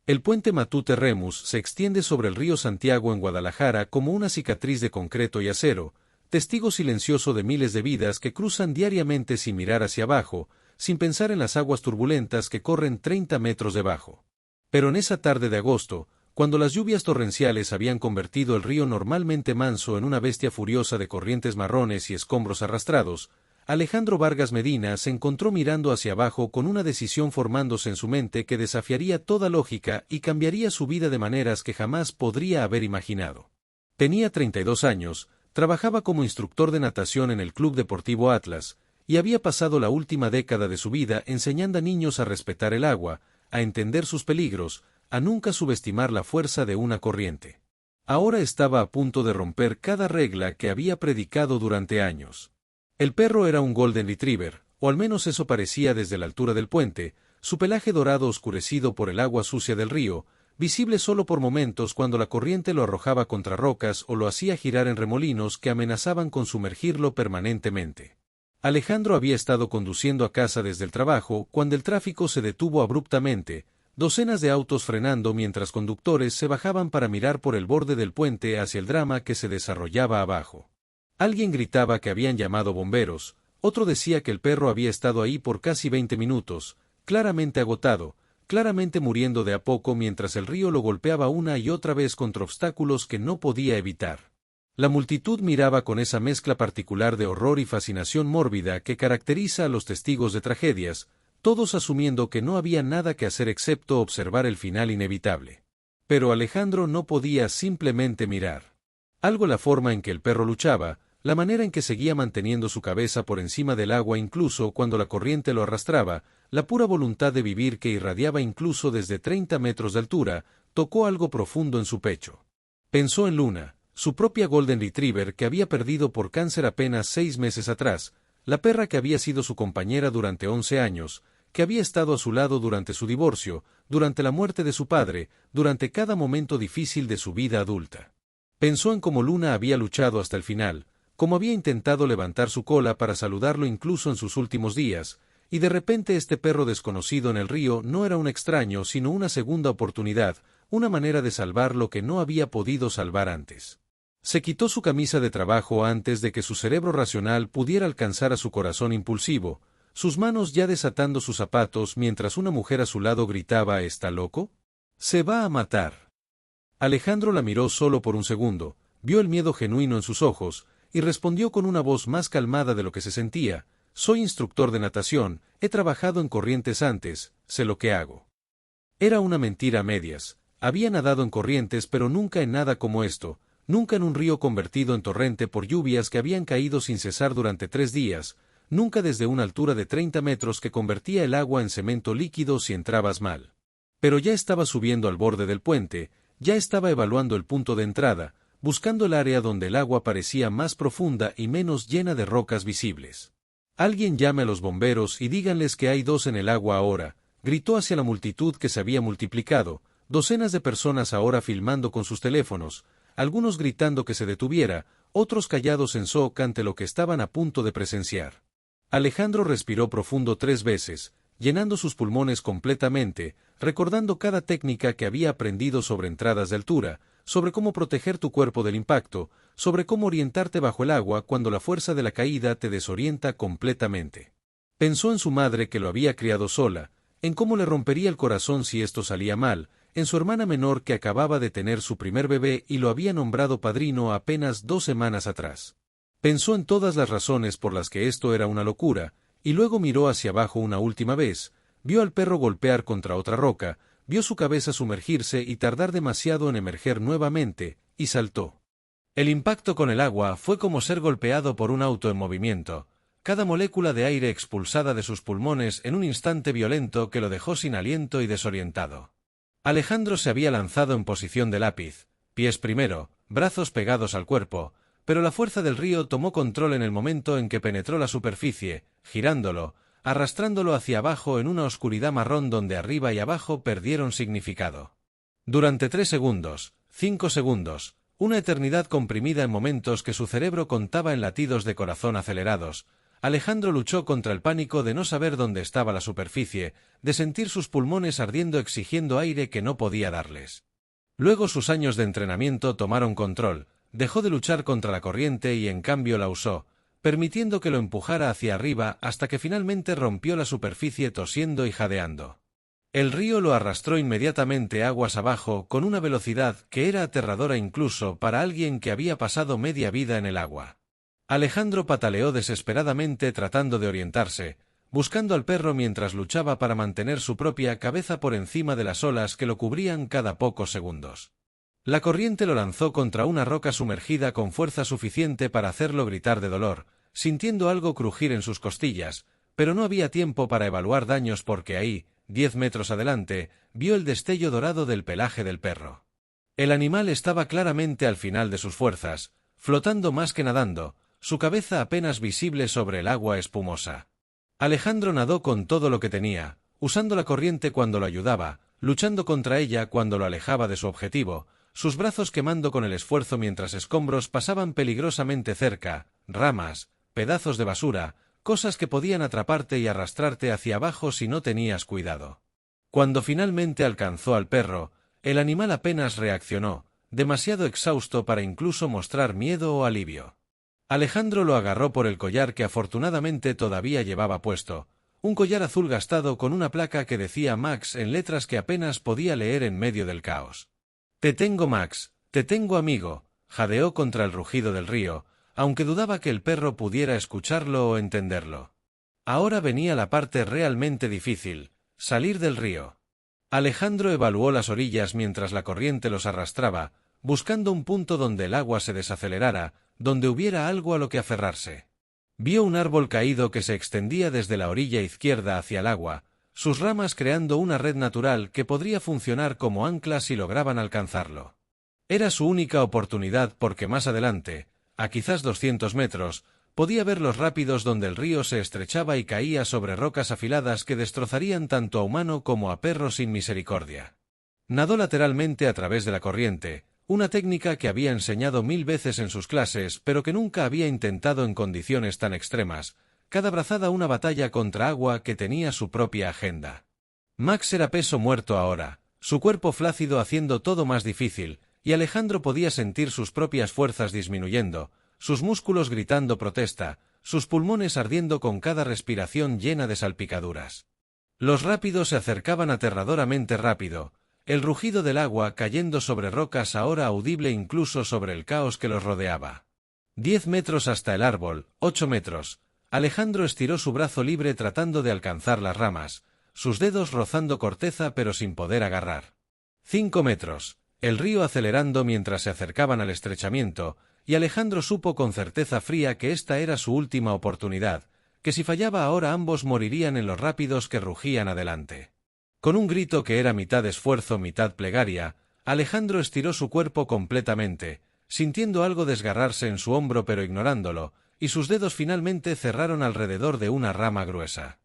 El puente Matute-Remus se extiende sobre el río Santiago en Guadalajara como una cicatriz de concreto y acero, testigo silencioso de miles de vidas que cruzan diariamente sin mirar hacia abajo, sin pensar en las aguas turbulentas que corren 30 metros debajo. Pero en esa tarde de agosto, cuando las lluvias torrenciales habían convertido el río normalmente manso en una bestia furiosa de corrientes marrones y escombros arrastrados, Alejandro Vargas Medina se encontró mirando hacia abajo con una decisión formándose en su mente que desafiaría toda lógica y cambiaría su vida de maneras que jamás podría haber imaginado. Tenía 32 años, trabajaba como instructor de natación en el Club Deportivo Atlas, y había pasado la última década de su vida enseñando a niños a respetar el agua, a entender sus peligros, a nunca subestimar la fuerza de una corriente. Ahora estaba a punto de romper cada regla que había predicado durante años. El perro era un Golden Retriever, o al menos eso parecía desde la altura del puente, su pelaje dorado oscurecido por el agua sucia del río, visible solo por momentos cuando la corriente lo arrojaba contra rocas o lo hacía girar en remolinos que amenazaban con sumergirlo permanentemente. Alejandro había estado conduciendo a casa desde el trabajo cuando el tráfico se detuvo abruptamente, docenas de autos frenando mientras conductores se bajaban para mirar por el borde del puente hacia el drama que se desarrollaba abajo. Alguien gritaba que habían llamado bomberos, otro decía que el perro había estado ahí por casi 20 minutos, claramente agotado, claramente muriendo de a poco mientras el río lo golpeaba una y otra vez contra obstáculos que no podía evitar. La multitud miraba con esa mezcla particular de horror y fascinación mórbida que caracteriza a los testigos de tragedias, todos asumiendo que no había nada que hacer excepto observar el final inevitable. Pero Alejandro no podía simplemente mirar. Algo la forma en que el perro luchaba, la manera en que seguía manteniendo su cabeza por encima del agua incluso cuando la corriente lo arrastraba, la pura voluntad de vivir que irradiaba incluso desde 30 metros de altura, tocó algo profundo en su pecho. Pensó en Luna, su propia Golden Retriever que había perdido por cáncer apenas 6 meses atrás, la perra que había sido su compañera durante 11 años, que había estado a su lado durante su divorcio, durante la muerte de su padre, durante cada momento difícil de su vida adulta. Pensó en cómo Luna había luchado hasta el final, cómo había intentado levantar su cola para saludarlo incluso en sus últimos días, y de repente este perro desconocido en el río no era un extraño sino una segunda oportunidad, una manera de salvar lo que no había podido salvar antes. Se quitó su camisa de trabajo antes de que su cerebro racional pudiera alcanzar a su corazón impulsivo, sus manos ya desatando sus zapatos mientras una mujer a su lado gritaba «¿Está loco? ¡Se va a matar!». Alejandro la miró solo por un segundo, vio el miedo genuino en sus ojos, y respondió con una voz más calmada de lo que se sentía, «Soy instructor de natación, he trabajado en corrientes antes, sé lo que hago». Era una mentira a medias, había nadado en corrientes pero nunca en nada como esto, nunca en un río convertido en torrente por lluvias que habían caído sin cesar durante 3 días, nunca desde una altura de 30 metros que convertía el agua en cemento líquido si entrabas mal. Pero ya estaba subiendo al borde del puente, ya estaba evaluando el punto de entrada, buscando el área donde el agua parecía más profunda y menos llena de rocas visibles. «Alguien llame a los bomberos y díganles que hay 2 en el agua ahora», gritó hacia la multitud que se había multiplicado, docenas de personas ahora filmando con sus teléfonos, algunos gritando que se detuviera, otros callados en shock ante lo que estaban a punto de presenciar. Alejandro respiró profundo 3 veces, llenando sus pulmones completamente, recordando cada técnica que había aprendido sobre entradas de altura, sobre cómo proteger tu cuerpo del impacto, sobre cómo orientarte bajo el agua cuando la fuerza de la caída te desorienta completamente. Pensó en su madre que lo había criado sola, en cómo le rompería el corazón si esto salía mal, en su hermana menor que acababa de tener su primer bebé y lo había nombrado padrino apenas 2 semanas atrás. Pensó en todas las razones por las que esto era una locura, y luego miró hacia abajo una última vez, vio al perro golpear contra otra roca, vio su cabeza sumergirse y tardar demasiado en emerger nuevamente, y saltó. El impacto con el agua fue como ser golpeado por un auto en movimiento, cada molécula de aire expulsada de sus pulmones en un instante violento que lo dejó sin aliento y desorientado. Alejandro se había lanzado en posición de lápiz, pies primero, brazos pegados al cuerpo, pero la fuerza del río tomó control en el momento en que penetró la superficie, girándolo, arrastrándolo hacia abajo en una oscuridad marrón donde arriba y abajo perdieron significado. Durante 3 segundos, 5 segundos, una eternidad comprimida en momentos que su cerebro contaba en latidos de corazón acelerados, Alejandro luchó contra el pánico de no saber dónde estaba la superficie, de sentir sus pulmones ardiendo exigiendo aire que no podía darles. Luego sus años de entrenamiento tomaron control, dejó de luchar contra la corriente y en cambio la usó, permitiendo que lo empujara hacia arriba hasta que finalmente rompió la superficie tosiendo y jadeando. El río lo arrastró inmediatamente aguas abajo con una velocidad que era aterradora incluso para alguien que había pasado media vida en el agua. Alejandro pataleó desesperadamente tratando de orientarse, buscando al perro mientras luchaba para mantener su propia cabeza por encima de las olas que lo cubrían cada pocos segundos. La corriente lo lanzó contra una roca sumergida con fuerza suficiente para hacerlo gritar de dolor, sintiendo algo crujir en sus costillas, pero no había tiempo para evaluar daños porque ahí, 10 metros adelante, vio el destello dorado del pelaje del perro. El animal estaba claramente al final de sus fuerzas, flotando más que nadando, su cabeza apenas visible sobre el agua espumosa. Alejandro nadó con todo lo que tenía, usando la corriente cuando lo ayudaba, luchando contra ella cuando lo alejaba de su objetivo, sus brazos quemando con el esfuerzo mientras escombros pasaban peligrosamente cerca, ramas, pedazos de basura, cosas que podían atraparte y arrastrarte hacia abajo si no tenías cuidado. Cuando finalmente alcanzó al perro, el animal apenas reaccionó, demasiado exhausto para incluso mostrar miedo o alivio. Alejandro lo agarró por el collar que afortunadamente todavía llevaba puesto, un collar azul gastado con una placa que decía Max en letras que apenas podía leer en medio del caos. «Te tengo, Max, te tengo, amigo», jadeó contra el rugido del río, aunque dudaba que el perro pudiera escucharlo o entenderlo. Ahora venía la parte realmente difícil, salir del río. Alejandro evaluó las orillas mientras la corriente los arrastraba, buscando un punto donde el agua se desacelerara, donde hubiera algo a lo que aferrarse. Vio un árbol caído que se extendía desde la orilla izquierda hacia el agua, sus ramas creando una red natural que podría funcionar como ancla si lograban alcanzarlo. Era su única oportunidad porque más adelante, a quizás 200 metros, podía ver los rápidos donde el río se estrechaba y caía sobre rocas afiladas que destrozarían tanto a humano como a perro sin misericordia. Nadó lateralmente a través de la corriente, una técnica que había enseñado 1000 veces en sus clases, pero que nunca había intentado en condiciones tan extremas, cada brazada una batalla contra agua que tenía su propia agenda. Max era peso muerto ahora, su cuerpo flácido haciendo todo más difícil, y Alejandro podía sentir sus propias fuerzas disminuyendo, sus músculos gritando protesta, sus pulmones ardiendo con cada respiración llena de salpicaduras. Los rápidos se acercaban aterradoramente rápido, el rugido del agua cayendo sobre rocas ahora audible incluso sobre el caos que los rodeaba. 10 metros hasta el árbol, 8 metros. Alejandro estiró su brazo libre tratando de alcanzar las ramas, sus dedos rozando corteza pero sin poder agarrar. 5 metros. El río acelerando mientras se acercaban al estrechamiento, y Alejandro supo con certeza fría que esta era su última oportunidad, que si fallaba ahora ambos morirían en los rápidos que rugían adelante. Con un grito que era mitad esfuerzo, mitad plegaria, Alejandro estiró su cuerpo completamente, sintiendo algo desgarrarse en su hombro pero ignorándolo, y sus dedos finalmente cerraron alrededor de una rama gruesa.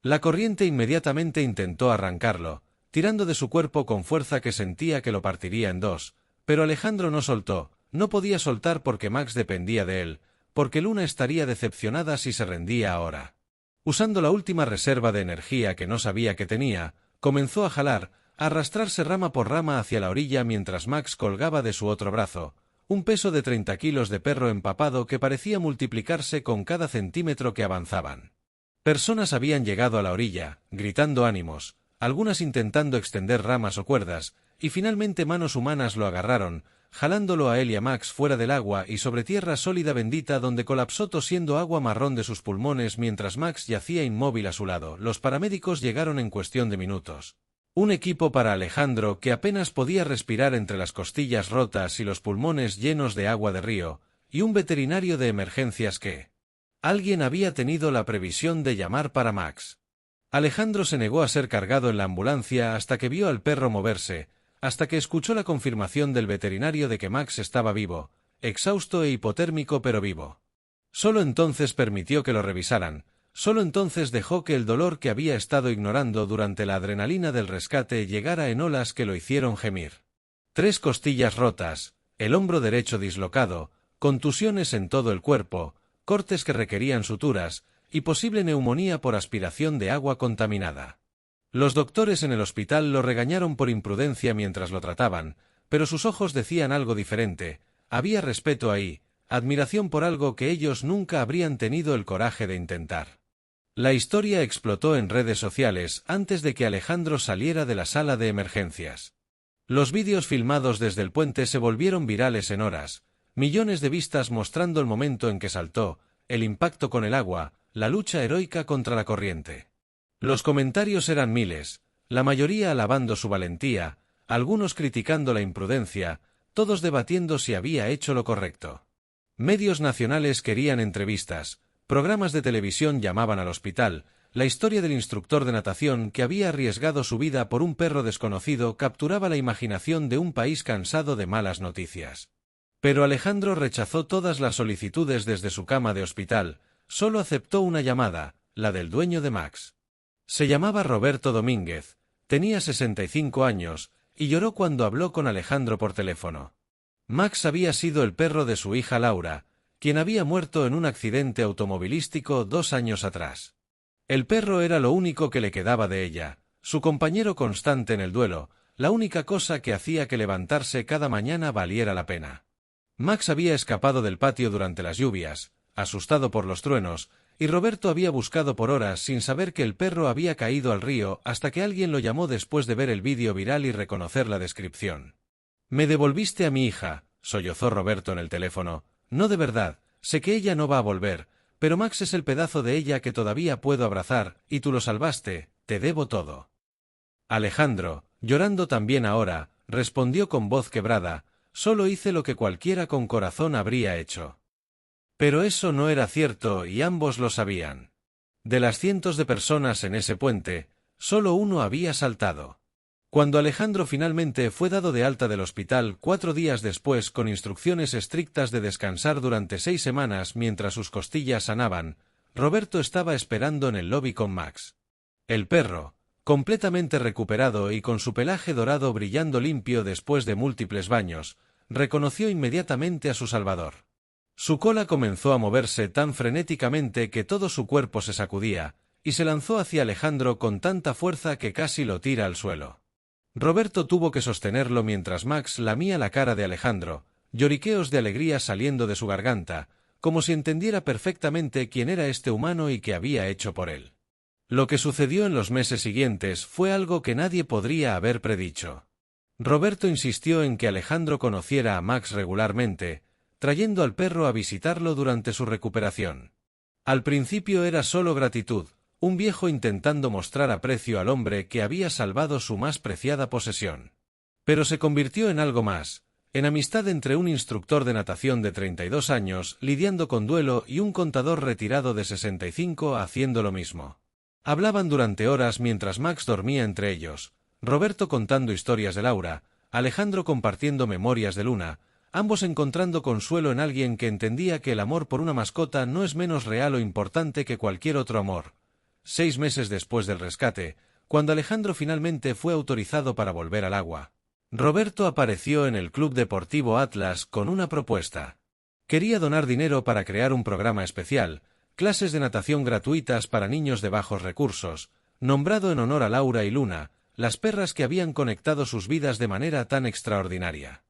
La corriente inmediatamente intentó arrancarlo, tirando de su cuerpo con fuerza que sentía que lo partiría en dos, pero Alejandro no soltó, no podía soltar porque Max dependía de él, porque Luna estaría decepcionada si se rendía ahora. Usando la última reserva de energía que no sabía que tenía, comenzó a jalar, a arrastrarse rama por rama hacia la orilla mientras Max colgaba de su otro brazo, un peso de 30 kilos de perro empapado que parecía multiplicarse con cada centímetro que avanzaban. Personas habían llegado a la orilla, gritando ánimos, algunas intentando extender ramas o cuerdas, y finalmente manos humanas lo agarraron, jalándolo a él y a Max fuera del agua y sobre tierra sólida bendita donde colapsó tosiendo agua marrón de sus pulmones mientras Max yacía inmóvil a su lado. Los paramédicos llegaron en cuestión de minutos. Un equipo para Alejandro que apenas podía respirar entre las costillas rotas y los pulmones llenos de agua de río, y un veterinario de emergencias que... Alguien había tenido la previsión de llamar para Max. Alejandro se negó a ser cargado en la ambulancia hasta que vio al perro moverse, hasta que escuchó la confirmación del veterinario de que Max estaba vivo, exhausto e hipotérmico pero vivo. Solo entonces permitió que lo revisaran, solo entonces dejó que el dolor que había estado ignorando durante la adrenalina del rescate llegara en olas que lo hicieron gemir. 3 costillas rotas, el hombro derecho dislocado, contusiones en todo el cuerpo, cortes que requerían suturas, y posible neumonía por aspiración de agua contaminada. Los doctores en el hospital lo regañaron por imprudencia mientras lo trataban, pero sus ojos decían algo diferente. Había respeto ahí, admiración por algo que ellos nunca habrían tenido el coraje de intentar. La historia explotó en redes sociales antes de que Alejandro saliera de la sala de emergencias. Los vídeos filmados desde el puente se volvieron virales en horas, millones de vistas mostrando el momento en que saltó, el impacto con el agua, la lucha heroica contra la corriente. Los comentarios eran miles, la mayoría alabando su valentía, algunos criticando la imprudencia, todos debatiendo si había hecho lo correcto. Medios nacionales querían entrevistas, programas de televisión llamaban al hospital, la historia del instructor de natación que había arriesgado su vida por un perro desconocido capturaba la imaginación de un país cansado de malas noticias. Pero Alejandro rechazó todas las solicitudes desde su cama de hospital, solo aceptó una llamada, la del dueño de Max. Se llamaba Roberto Domínguez, tenía 65 años, y lloró cuando habló con Alejandro por teléfono. Max había sido el perro de su hija Laura, quien había muerto en un accidente automovilístico 2 años atrás. El perro era lo único que le quedaba de ella, su compañero constante en el duelo, la única cosa que hacía que levantarse cada mañana valiera la pena. Max había escapado del patio durante las lluvias, asustado por los truenos, y Roberto había buscado por horas sin saber que el perro había caído al río hasta que alguien lo llamó después de ver el vídeo viral y reconocer la descripción. «Me devolviste a mi hija», sollozó Roberto en el teléfono. «No de verdad, sé que ella no va a volver, pero Max es el pedazo de ella que todavía puedo abrazar, y tú lo salvaste, te debo todo». Alejandro, llorando también ahora, respondió con voz quebrada: «Solo hice lo que cualquiera con corazón habría hecho». Pero eso no era cierto y ambos lo sabían. De las cientos de personas en ese puente, solo uno había saltado. Cuando Alejandro finalmente fue dado de alta del hospital 4 días después con instrucciones estrictas de descansar durante 6 semanas mientras sus costillas sanaban, Roberto estaba esperando en el lobby con Max. El perro, completamente recuperado y con su pelaje dorado brillando limpio después de múltiples baños, reconoció inmediatamente a su salvador. Su cola comenzó a moverse tan frenéticamente que todo su cuerpo se sacudía, y se lanzó hacia Alejandro con tanta fuerza que casi lo tira al suelo. Roberto tuvo que sostenerlo mientras Max lamía la cara de Alejandro, lloriqueos de alegría saliendo de su garganta, como si entendiera perfectamente quién era este humano y qué había hecho por él. Lo que sucedió en los meses siguientes fue algo que nadie podría haber predicho. Roberto insistió en que Alejandro conociera a Max regularmente, trayendo al perro a visitarlo durante su recuperación. Al principio era solo gratitud, un viejo intentando mostrar aprecio al hombre que había salvado su más preciada posesión. Pero se convirtió en algo más, en amistad entre un instructor de natación de 32 años lidiando con duelo y un contador retirado de 65 haciendo lo mismo. Hablaban durante horas mientras Max dormía entre ellos, Roberto contando historias de Laura, Alejandro compartiendo memorias de Luna, ambos encontrando consuelo en alguien que entendía que el amor por una mascota no es menos real o importante que cualquier otro amor. 6 meses después del rescate, cuando Alejandro finalmente fue autorizado para volver al agua, Roberto apareció en el Club Deportivo Atlas con una propuesta. Quería donar dinero para crear un programa especial, clases de natación gratuitas para niños de bajos recursos, nombrado en honor a Laura y Luna, las perras que habían conectado sus vidas de manera tan extraordinaria.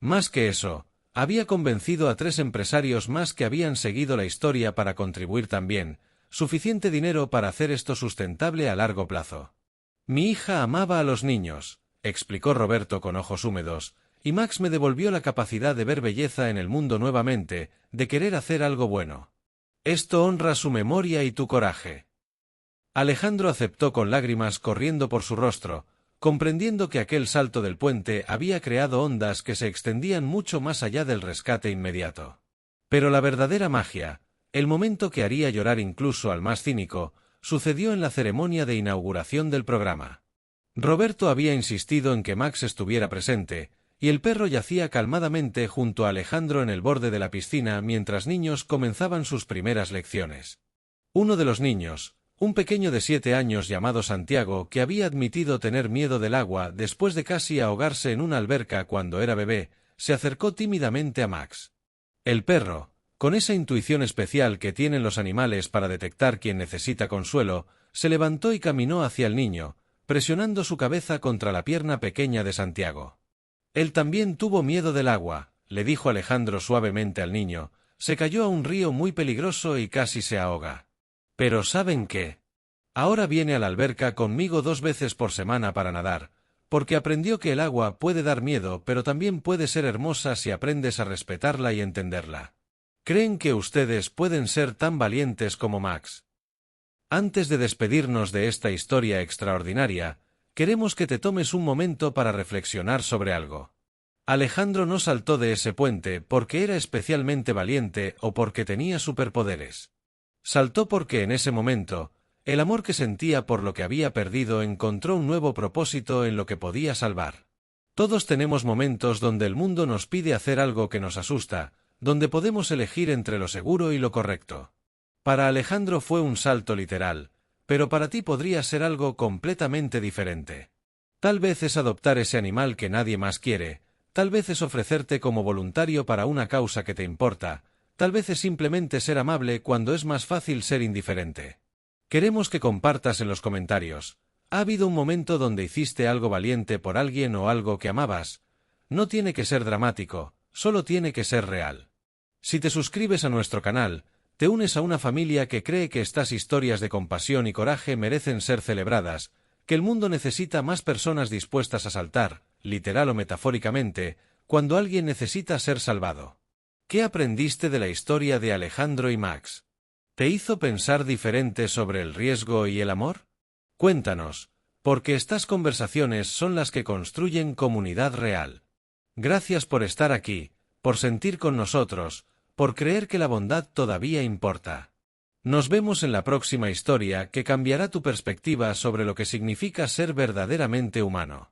Más que eso, había convencido a 3 empresarios más que habían seguido la historia para contribuir también, suficiente dinero para hacer esto sustentable a largo plazo. «Mi hija amaba a los niños», explicó Roberto con ojos húmedos, «y Max me devolvió la capacidad de ver belleza en el mundo nuevamente, de querer hacer algo bueno. Esto honra su memoria y tu coraje». Alejandro aceptó con lágrimas corriendo por su rostro, comprendiendo que aquel salto del puente había creado ondas que se extendían mucho más allá del rescate inmediato. Pero la verdadera magia, el momento que haría llorar incluso al más cínico, sucedió en la ceremonia de inauguración del programa. Roberto había insistido en que Max estuviera presente, y el perro yacía calmadamente junto a Alejandro en el borde de la piscina mientras niños comenzaban sus primeras lecciones. Uno de los niños, un pequeño de 7 años llamado Santiago, que había admitido tener miedo del agua después de casi ahogarse en una alberca cuando era bebé, se acercó tímidamente a Max. El perro, Con esa intuición especial que tienen los animales para detectar quién necesita consuelo, se levantó y caminó hacia el niño, presionando su cabeza contra la pierna pequeña de Santiago. Él también tuvo miedo del agua, le dijo Alejandro suavemente al niño, se cayó a un río muy peligroso y casi se ahoga. Pero ¿saben qué? Ahora viene a la alberca conmigo 2 veces por semana para nadar, porque aprendió que el agua puede dar miedo, pero también puede ser hermosa si aprendes a respetarla y entenderla. ¿Creen que ustedes pueden ser tan valientes como Max? Antes de despedirnos de esta historia extraordinaria, queremos que te tomes un momento para reflexionar sobre algo. Alejandro no saltó de ese puente porque era especialmente valiente o porque tenía superpoderes. Saltó porque en ese momento, el amor que sentía por lo que había perdido encontró un nuevo propósito en lo que podía salvar. Todos tenemos momentos donde el mundo nos pide hacer algo que nos asusta, donde podemos elegir entre lo seguro y lo correcto. Para Alejandro fue un salto literal, pero para ti podría ser algo completamente diferente. Tal vez es adoptar ese animal que nadie más quiere, tal vez es ofrecerte como voluntario para una causa que te importa, tal vez es simplemente ser amable cuando es más fácil ser indiferente. Queremos que compartas en los comentarios. ¿Ha habido un momento donde hiciste algo valiente por alguien o algo que amabas? No tiene que ser dramático, solo tiene que ser real. Si te suscribes a nuestro canal, te unes a una familia que cree que estas historias de compasión y coraje merecen ser celebradas, que el mundo necesita más personas dispuestas a saltar, literal o metafóricamente, cuando alguien necesita ser salvado. ¿Qué aprendiste de la historia de Alejandro y Max? ¿Te hizo pensar diferente sobre el riesgo y el amor? Cuéntanos, porque estas conversaciones son las que construyen comunidad real. Gracias por estar aquí, por sentir con nosotros, por creer que la bondad todavía importa. Nos vemos en la próxima historia que cambiará tu perspectiva sobre lo que significa ser verdaderamente humano.